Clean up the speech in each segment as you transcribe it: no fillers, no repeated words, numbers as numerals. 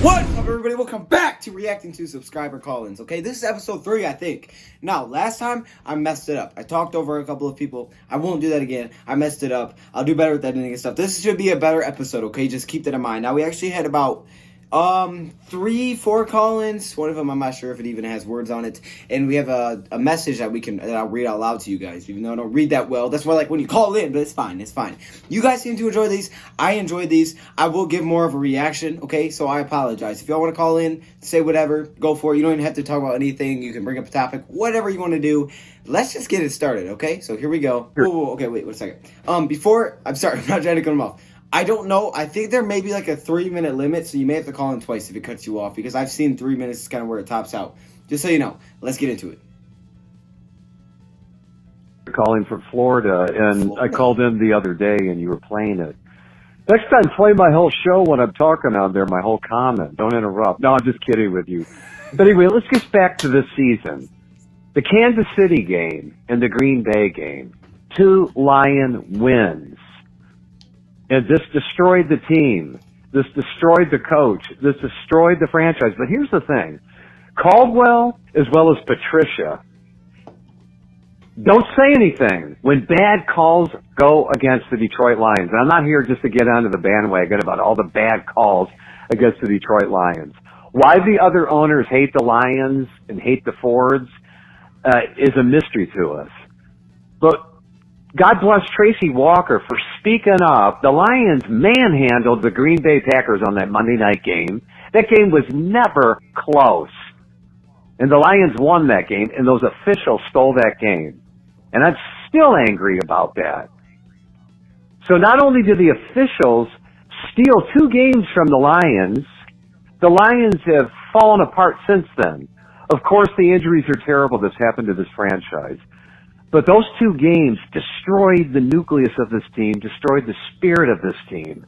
What's up, everybody? Welcome back to Reacting to Subscriber Call-ins. Okay, this is episode 3, I think. Now, last time, I messed it up. I talked over a couple of people. I won't do that again. I messed it up. I'll do better with editing and stuff. This should be a better episode, okay? Just keep that in mind. Now, we actually had about 3-4 call-ins. One of them, I'm not sure if it even has words on it. And we have a message that I'll read out loud to you guys, even though I don't read that well. That's why, like, when you call in, but it's fine. It's fine. You guys seem to enjoy these. I enjoyed these. I will give more of a reaction, okay? So I apologize. If y'all want to call in, say whatever, go for it. You don't even have to talk about anything. You can bring up a topic, whatever you want to do. Let's just get it started, okay? So here we go. Whoa, okay, wait, 1 second. I'm sorry, I'm not trying to cut them off. I don't know. I think there may be like a 3-minute limit, so you may have to call in twice if it cuts you off, because I've seen 3 minutes is kind of where it tops out. Just so you know. Let's get into it. Calling from Florida, and I called in the other day, and you were playing it. Next time, play my whole show when I'm talking on there, my whole comment. Don't interrupt. No, I'm just kidding with you. But anyway, let's get back to this season. The Kansas City game and the Green Bay game. 2 Lion wins. And this destroyed the team. This destroyed the coach. This destroyed the franchise. But here's the thing. Caldwell, as well as Patricia, don't say anything when bad calls go against the Detroit Lions. And I'm not here just to get onto the bandwagon about all the bad calls against the Detroit Lions. Why the other owners hate the Lions and hate the Fords is a mystery to us. But God bless Tracy Walker for speaking up. The Lions manhandled the Green Bay Packers on that Monday night game. That game was never close. And the Lions won that game, and those officials stole that game. And I'm still angry about that. So not only did the officials steal 2 games from the Lions have fallen apart since then. Of course, the injuries are terrible that's happened to this franchise. But those 2 games destroyed the nucleus of this team, destroyed the spirit of this team.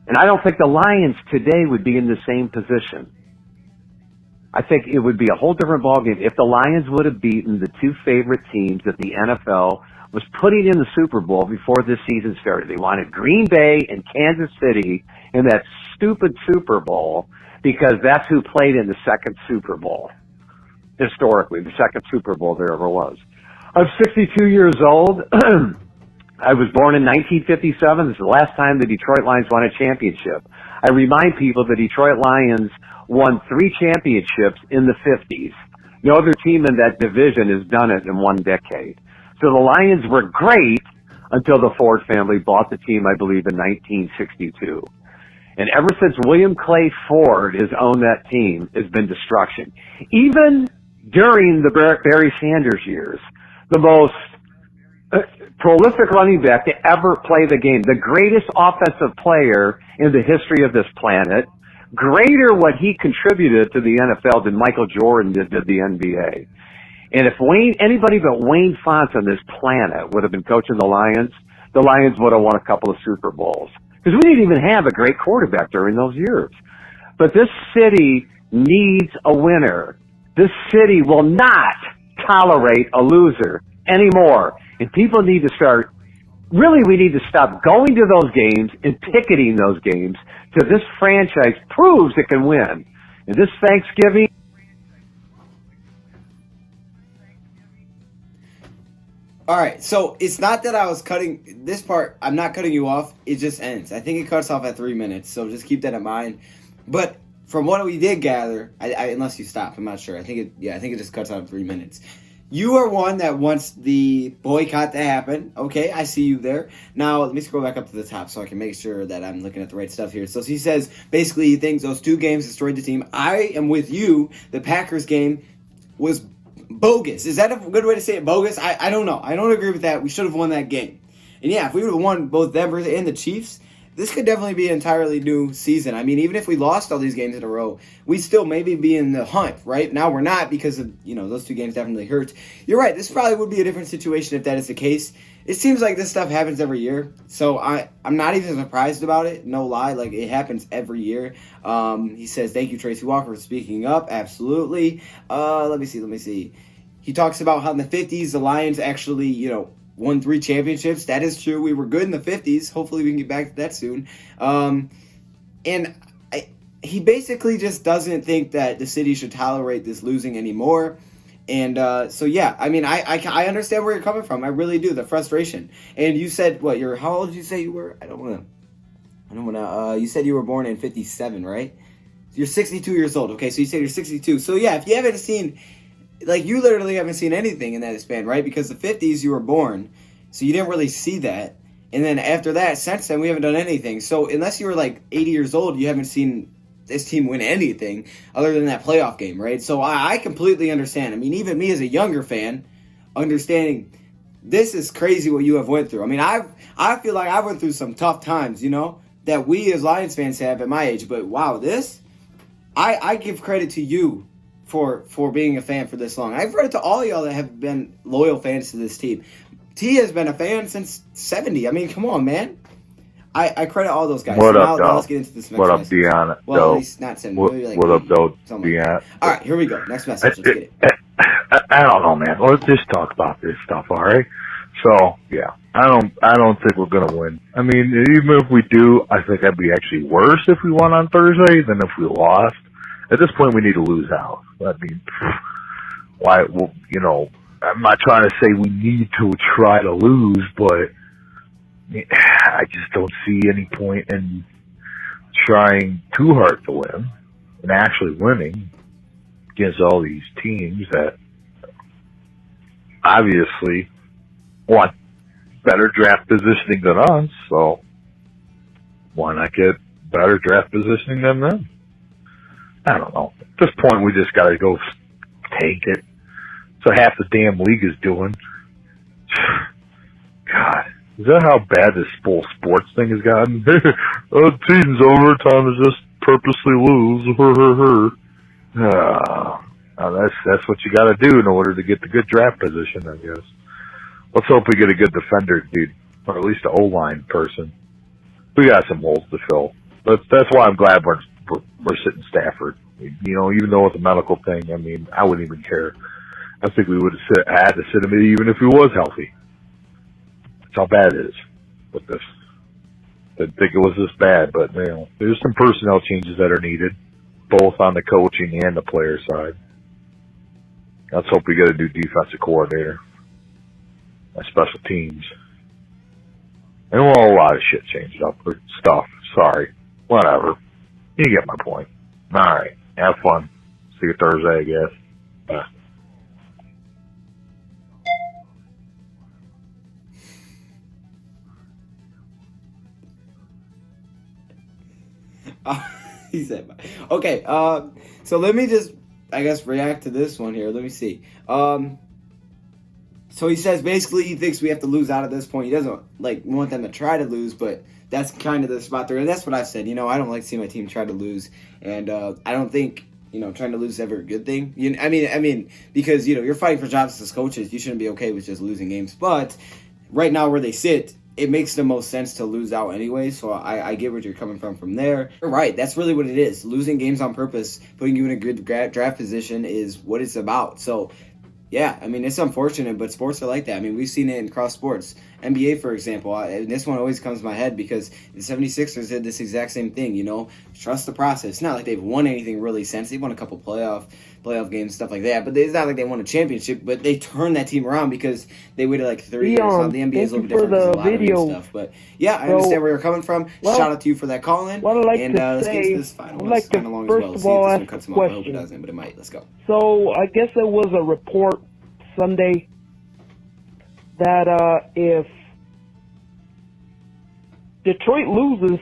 And I don't think the Lions today would be in the same position. I think it would be a whole different ballgame if the Lions would have beaten the 2 favorite teams that the NFL was putting in the Super Bowl before this season started. They wanted Green Bay and Kansas City in that stupid Super Bowl because that's who played in the second Super Bowl. Historically, the second Super Bowl there ever was. I'm 62 years old. I was born in 1957. This is the last time the Detroit Lions won a championship. I remind people the Detroit Lions won 3 championships in the 50s. No other team in that division has done it in 1 decade. So the Lions were great until the Ford family bought the team, I believe, in 1962. And ever since William Clay Ford has owned that team, it's been destruction. Even during the Barry Sanders years, the most prolific running back to ever play the game, the greatest offensive player in the history of this planet, greater what he contributed to the NFL than Michael Jordan did to the NBA. And if anybody but Wayne Fontes on this planet would have been coaching the Lions would have won a couple of Super Bowls. Because we didn't even have a great quarterback during those years. But this city needs a winner. This city will not tolerate a loser anymore. And people need to we need to stop going to those games and picketing those games till this franchise proves it can win. And this Thanksgiving, Alright, so it's not that I was cutting this part. I'm not cutting you off. It just ends. I think it cuts off at 3 minutes, so just keep that in mind. But from what we did gather, unless you stop, I'm not sure. I think it just cuts out at 3 minutes. You are one that wants the boycott to happen. Okay, I see you there. Now, let me scroll back up to the top so I can make sure that I'm looking at the right stuff here. So he says, basically, he thinks those 2 games destroyed the team. I am with you. The Packers game was bogus. Is that a good way to say it, bogus? I don't know. I don't agree with that. We should have won that game. And yeah, if we would have won both Denver and the Chiefs, this could definitely be an entirely new season. I mean, even if we lost all these games in a row, we'd still maybe be in the hunt, right? Now we're not because of, those 2 games definitely hurt. You're right. This probably would be a different situation if that is the case. It seems like this stuff happens every year. So I'm not even surprised about it. No lie. Like, it happens every year. He says, thank you, Tracy Walker, for speaking up. Absolutely. Let me see. He talks about how in the 50s, the Lions actually, won 3 championships. That is true. We were good in the 50s. Hopefully we can get back to that soon. And he basically just doesn't think that the city should tolerate this losing anymore. And so yeah, I mean, I understand where you're coming from. I really do, the frustration. And you said what? How old did you say you were? I don't want to. You said you were born in 57, right? You're 62 years old. Okay, so you said you're 62. So yeah, if you haven't seen, like, you literally haven't seen anything in that span, right? Because the 50s you were born, so you didn't really see that. And then after that, since then, we haven't done anything. So unless you were like 80 years old, you haven't seen this team win anything other than that playoff game, right? So I completely understand. I mean, even me as a younger fan, understanding this is crazy what you have went through. I mean, I feel like I went through some tough times, that we as Lions fans have at my age. But wow, I give credit to you for being a fan for this long. I've credit to all y'all that have been loyal fans to this team. T has been a fan since 70. I mean, come on, man. I credit all those guys. What so up, now let's get into this next What up, message. Dion? Well, at least not 70. Maybe like what up, 80, though, something like Dion? that. All right, here we go. Next message. Let's get it. I don't know, man. Let's just talk about this stuff, all right? So, yeah, I don't think we're gonna win. I mean, even if we do, I think that'd be actually worse if we won on Thursday than if we lost. At this point, we need to lose out. I mean, why? Well, I'm not trying to say we need to try to lose, but I just don't see any point in trying too hard to win and actually winning against all these teams that obviously want better draft positioning than us. So why not get better draft positioning than them? I don't know. At this point, we just got to go take it. So half the damn league is doing. God. Is that how bad this full sports thing has gotten? Oh, the season's over. Time to just purposely lose. That's what you got to do in order to get the good draft position, I guess. Let's hope we get a good defender, dude, or at least an O-line person. We got some holes to fill. That's why I'm glad we're sitting Stafford. Even though it's a medical thing, I mean, I wouldn't even care. I think we would have had to sit him even if he was healthy. That's how bad it is with this. Didn't think it was this bad, but there's some personnel changes that are needed, both on the coaching and the player side. Let's hope we get a new defensive coordinator, and special teams, and a lot of shit changed up or stuff. Sorry, whatever. You get my point. All right, have fun. See you Thursday, I guess. Bye. He said, okay, so let me just, I guess, react to this one here. Let me see. So he says basically he thinks we have to lose out at this point. He doesn't want them to try to lose, but that's kind of the spot they're in. That's what I've said. I don't like seeing my team try to lose, and I don't think trying to lose is ever a good thing. I mean, because you're fighting for jobs as coaches, you shouldn't be okay with just losing games. But right now, where they sit, it makes the most sense to lose out anyway, so I get where you're coming from there. You're right, that's really what it is. Losing games on purpose, putting you in a good draft position is what it's about. So, yeah, I mean, it's unfortunate, but sports are like that. I mean, we've seen it in cross sports. NBA, for example, and this one always comes to my head because the 76ers did this exact same thing, Trust the process. It's not like they've won anything really since. They've won a couple playoff games, stuff like that, but it's not like they won a championship, but they turned that team around because they waited like 3 years. Now, the NBA is a little bit different because of lottery and stuff, but yeah, I understand where you're coming from. Shout out to you for that call-in, and let's get to this final one. It's kind of long as well. See if this one cuts them off. I hope it doesn't, but it might. Let's go. So I guess there was a report Sunday that if Detroit loses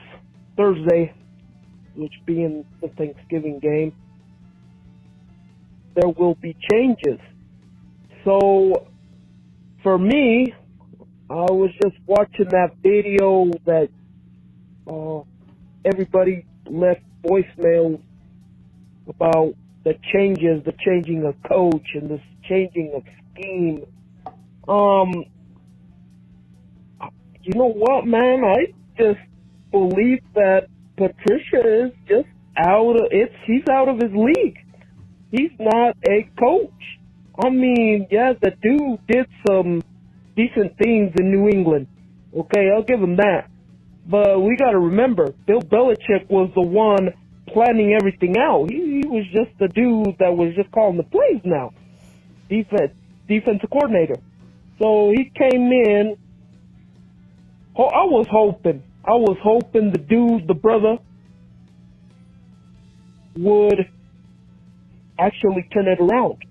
Thursday, which being the Thanksgiving game, there will be changes. So for me, I was just watching that video that everybody left voicemails about the changes, the changing of coach and the changing of scheme. You know what, man? I just believe that Patricia is just he's out of his league. He's not a coach. I mean, yeah, the dude did some decent things in New England. Okay, I'll give him that. But we got to remember, Bill Belichick was the one planning everything out. He was just the dude that was just calling the plays now. Defensive coordinator. So he came in. I was hoping the brother would actually turn it around.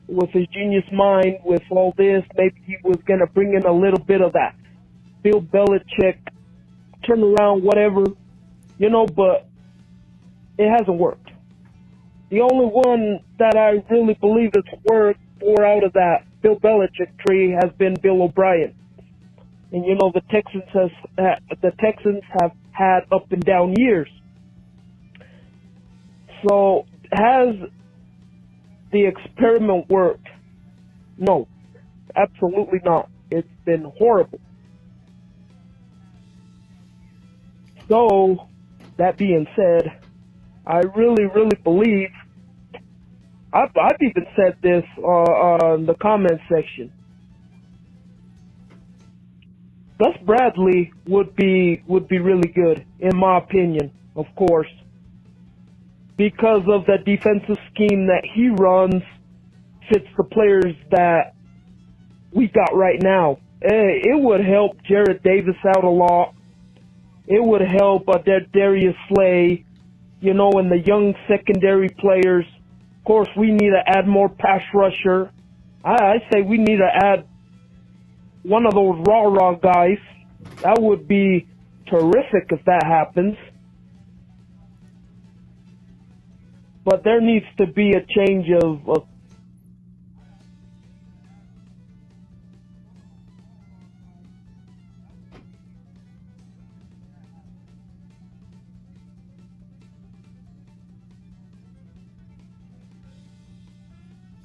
With his genius mind, with all this, maybe he was going to bring in a little bit of that Bill Belichick, turn around, whatever, but it hasn't worked. The only one that I really believe has worked for out of that Bill Belichick tree has been Bill O'Brien. And the Texans have had up and down years. So has the experiment worked? No, absolutely not. It's been horrible. So, that being said, I really, really believe, I've even said this on the comment section, Gus Bradley would be really good, in my opinion, of course, because of the defensive scheme that he runs fits the players that we got right now. It would help Jared Davis out a lot. It would help Darius Slay, and the young secondary players. Of course, we need to add more pass rusher. I say we need to add one of those rah-rah guys. That would be terrific if that happens. But there needs to be a change of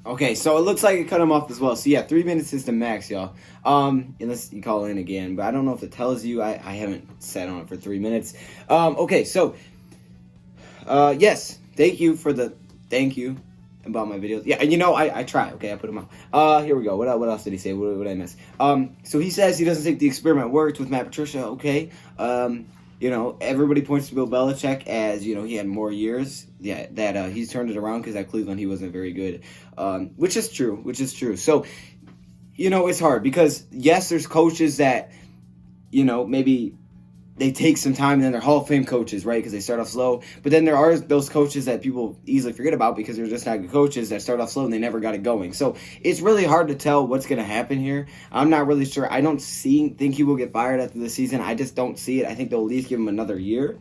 Okay, so it looks like it cut him off as well. So yeah, 3 minutes is the max, y'all. Unless you call in again, but I don't know if it tells you. I haven't sat on it for 3 minutes. Okay, so yes, thank you about my videos. Yeah, and I try. Okay, I put them out. Here we go. What else did he say? What did I miss? So he says he doesn't think the experiment worked with Matt Patricia. Okay. Everybody points to Bill Belichick as, he had more years. Yeah, that he's turned it around because at Cleveland he wasn't very good. Which is true. So, it's hard because, yes, there's coaches that, maybe they take some time and then they're Hall of Fame coaches, right? Because they start off slow. But then there are those coaches that people easily forget about because they're just not good coaches that start off slow and they never got it going. So it's really hard to tell what's going to happen here. I'm not really sure. I don't think he will get fired after the season. I just don't see it. I think they'll at least give him another year.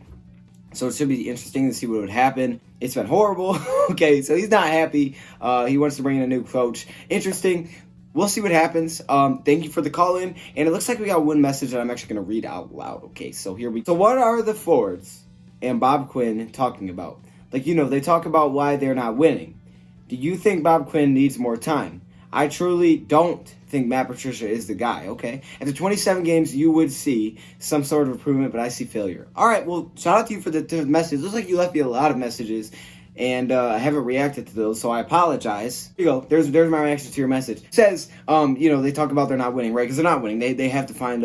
So it should be interesting to see what would happen. It's been horrible. Okay, so he's not happy. He wants to bring in a new coach. Interesting. We'll see what happens. Thank you for the call-in. And it looks like we got one message that I'm actually going to read out loud. Okay, so here we go. So what are the Fords and Bob Quinn talking about? They talk about why they're not winning. Do you think Bob Quinn needs more time? I truly don't think Matt Patricia is the guy, okay? After 27 games, you would see some sort of improvement, but I see failure. All right, well, shout out to you for the message. Looks like you left me a lot of messages. And I haven't reacted to those, so I apologize. Here you go. There's my reaction to your message. It says, they talk about they're not winning, right? Because they're not winning. They have to find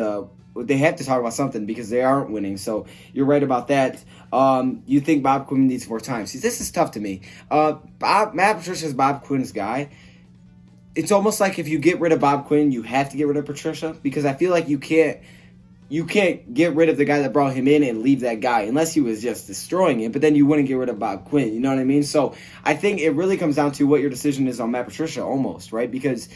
they have to talk about something because they aren't winning. So you're right about that. You think Bob Quinn needs more time. See, this is tough to me. Matt Patricia is Bob Quinn's guy. It's almost like if you get rid of Bob Quinn, you have to get rid of Patricia because I feel like you can't get rid of the guy that brought him in and leave that guy unless he was just destroying it, but then you wouldn't get rid of Bob Quinn, you know what I mean? So I think it really comes down to what your decision is on Matt Patricia almost, right? Because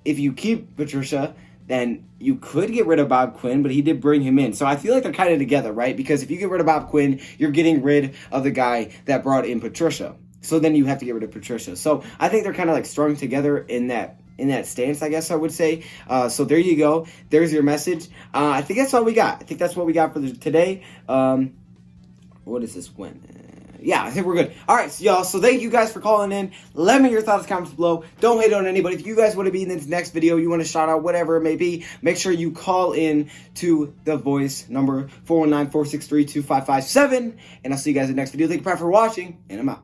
if you keep Patricia, then you could get rid of Bob Quinn, but he did bring him in. So I feel like they're kind of together, right? Because if you get rid of Bob Quinn, you're getting rid of the guy that brought in Patricia. So then you have to get rid of Patricia. So I think they're kind of like strung together in that stance, I guess I would say. So there you go. There's your message. I think that's all we got. I think that's what we got for today. What is this when? Yeah, I think we're good. All right, so y'all. So thank you guys for calling in. Let me know your thoughts, comments below. Don't hate on anybody. If you guys want to be in this next video, you want to shout out, whatever it may be, make sure you call in to the voice number 419-463-2557. And I'll see you guys in the next video. Thank you for watching, and I'm out.